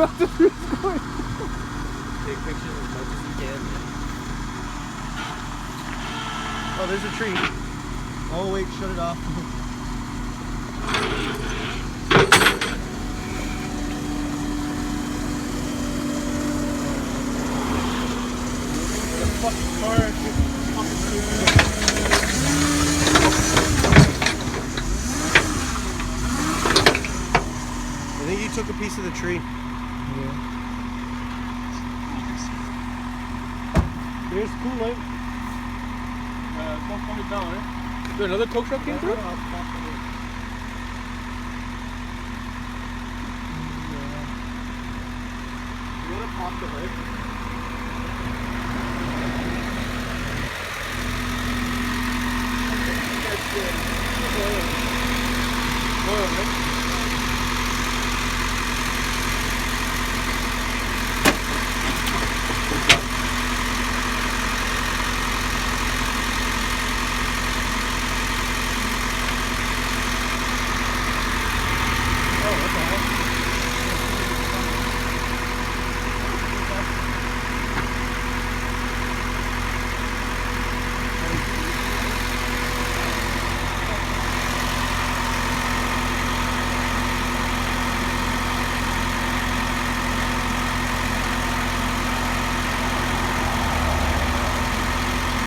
across the trees going. Take pictures as much as you can. Oh, there's a tree. Oh wait, shut it off. Fucking car. I think you took a piece of the tree. Yeah. There's cool light. It's not coming down, eh? Dude, another tow truck came through? You wanna pop the hood?